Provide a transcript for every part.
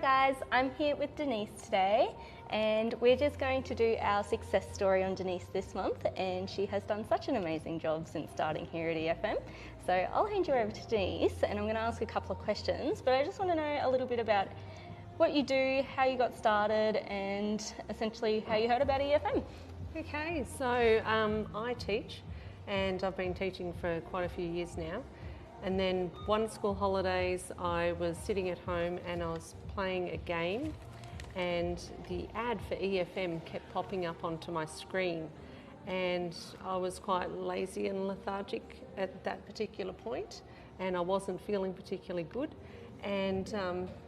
Hi guys, I'm here with Denise today and we're just going to do our success story on Denise this month, and she has done such an amazing job since starting here at EFM. So I'll hand you over to Denise and I'm going to ask a couple of questions, but I just want to know a little bit about what you do, how you got started and essentially how you heard about EFM. Okay, so I teach and I've been teaching for quite a few years now. And then one school holidays I was sitting at home and I was playing a game and the ad for EFM kept popping up onto my screen, and I was quite lazy and lethargic at that particular point and I wasn't feeling particularly good. And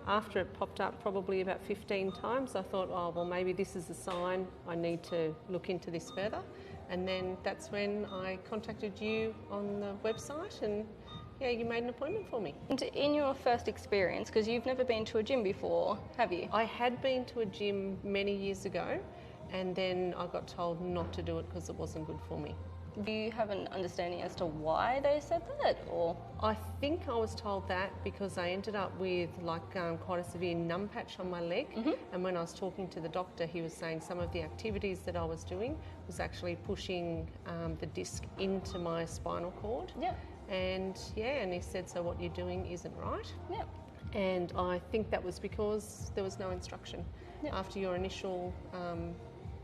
after it popped up probably about 15 times, I thought, oh, well, maybe this is a sign I need to look into this further. And then that's when I contacted you on the website and yeah, you made an appointment for me. And in your first experience, because you've never been to a gym before, have you? I had been to a gym many years ago and then I got told not to do it because it wasn't good for me. Do you have an understanding as to why they said that, or? I think I was told that because I ended up with quite a severe numb patch on my leg, and when I was talking to the doctor he was saying some of the activities that I was doing was actually pushing the disc into my spinal cord. Yeah. And he said, so what you're doing isn't right. Yeah. And I think that was because there was no instruction. Yeah. After your initial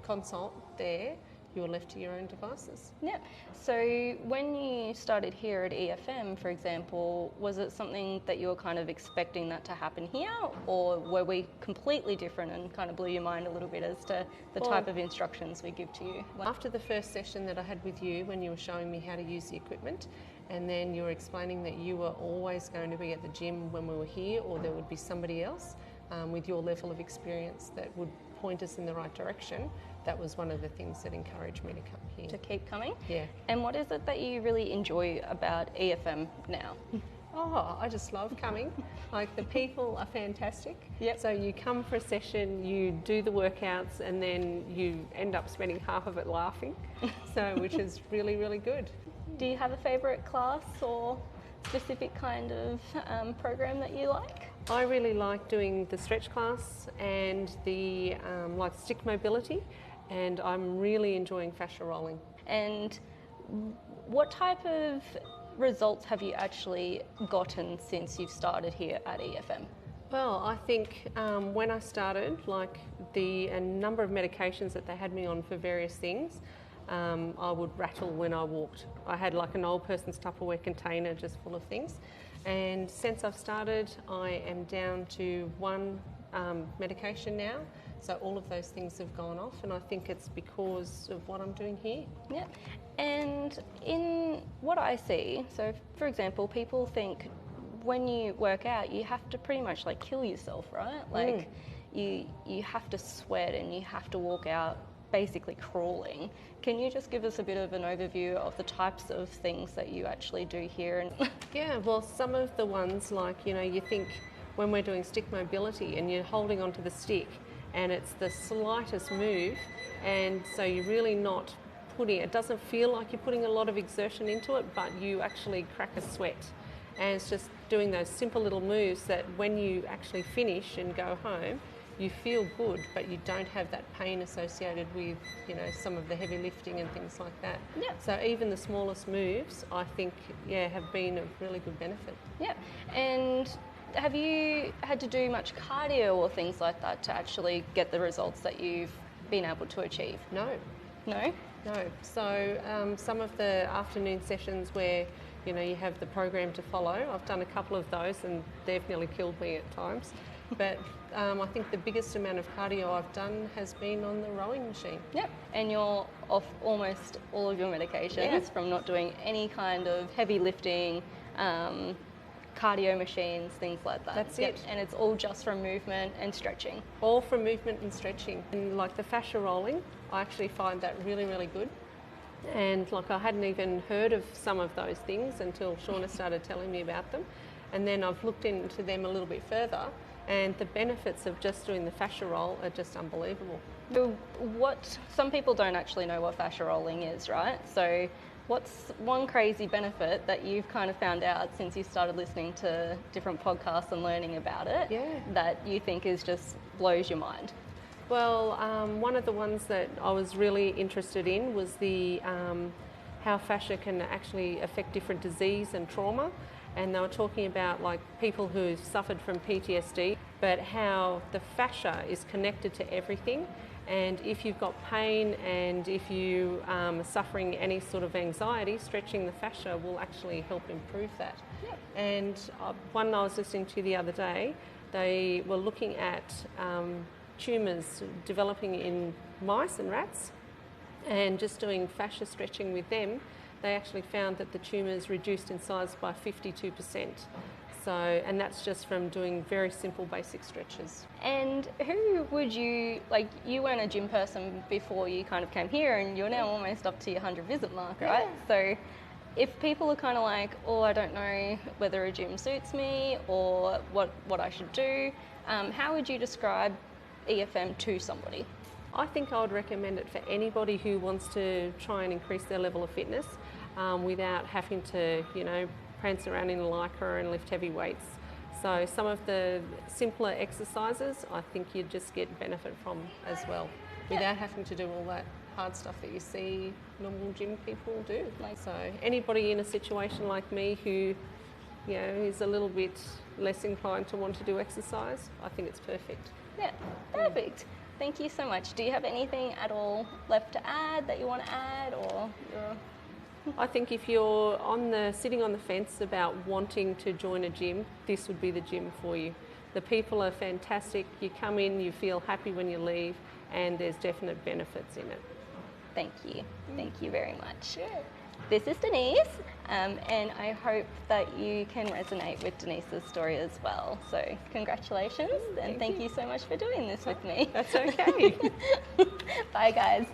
consult there, you were left to your own devices. Yeah. So when you started here at EFM, for example, was it something that you were kind of expecting that to happen here, or were we completely different and kind of blew your mind a little bit as to the type of instructions we give to you? After the first session that I had with you, when you were showing me how to use the equipment, and then you were explaining that you were always going to be at the gym when we were here, or there would be somebody else with your level of experience that would point us in the right direction, that was one of the things that encouraged me to come here. To keep coming? Yeah. And what is it that you really enjoy about EFM now? Oh, I just love coming. Like, the people are fantastic. Yep. So you come for a session, you do the workouts, and then you end up spending half of it laughing, which is really, really good. Do you have a favourite class or specific kind of program that you like? I really like doing the stretch class and the stick mobility, and I'm really enjoying fascia rolling. And what type of results have you actually gotten since you've started here at EFM? Well, I think when I started, a number of medications that they had me on for various things, I would rattle when I walked. I had like an old person's Tupperware container just full of things. And since I've started, I am down to one medication now. So all of those things have gone off, and I think it's because of what I'm doing here. Yeah. And in what I see, so for example, people think when you work out, you have to pretty much kill yourself, right? You have to sweat and you have to walk out basically crawling. Can you just give us a bit of an overview of the types of things that you actually do here? Yeah, well, some of the ones you think when we're doing stick mobility and you're holding onto the stick and it's the slightest move, and so you're really not it doesn't feel like you're putting a lot of exertion into it, but you actually crack a sweat. And it's just doing those simple little moves that when you actually finish and go home, you feel good, but you don't have that pain associated with, some of the heavy lifting and things like that. Yeah. So even the smallest moves, I think, have been of really good benefit. Yeah. And have you had to do much cardio or things like that to actually get the results that you've been able to achieve? No. No? No. So some of the afternoon sessions where, you have the program to follow, I've done a couple of those and they've nearly killed me at times. But I think the biggest amount of cardio I've done has been on the rowing machine. Yep, and you're off almost all of your medications from not doing any kind of heavy lifting, cardio machines, things like that. That's it. And it's all just from movement and stretching. All from movement and stretching. And the fascia rolling, I actually find that really, really good. And I hadn't even heard of some of those things until Shauna started telling me about them. And then I've looked into them a little bit further, and the benefits of just doing the fascia roll are just unbelievable. Some people don't actually know what fascia rolling is, right? So What's one crazy benefit that you've kind of found out since you started listening to different podcasts and learning about it that you think is just blows your mind? Well, one of the ones that I was really interested in was the how fascia can actually affect different disease and trauma. And they were talking about like people who've suffered from PTSD, but how the fascia is connected to everything. And if you've got pain and if you are suffering any sort of anxiety, stretching the fascia will actually help improve that. Yep. And one I was listening to the other day, they were looking at tumours developing in mice and rats, and just doing fascia stretching with them, they actually found that the tumours reduced in size by 52%. So, and that's just from doing very simple basic stretches. And who would you, like, you weren't a gym person before you kind of came here, and you're now almost up to your 100 visit mark, right? Yeah. So if people are kind of like, oh, I don't know whether a gym suits me or what I should do, how would you describe EFM to somebody? I think I would recommend it for anybody who wants to try and increase their level of fitness without having to, you know, prance around in a lycra and lift heavy weights. So some of the simpler exercises I think you'd just get benefit from as well, without having to do all that hard stuff that you see normal gym people do. So anybody in a situation like me who, you know, is a little bit less inclined to want to do exercise, I think it's perfect. Yeah, perfect. Thank you so much. Do you have anything at all left to add that you want to add, or I think if you're sitting on the fence about wanting to join a gym, this would be the gym for you. The people are fantastic. You come in, you feel happy when you leave, and there's definite benefits in it. Thank you. Thank you very much. Yeah. This is Denise, and I hope that you can resonate with Denise's story as well. So congratulations, and thank you so much for doing this with me. That's okay. Bye, guys.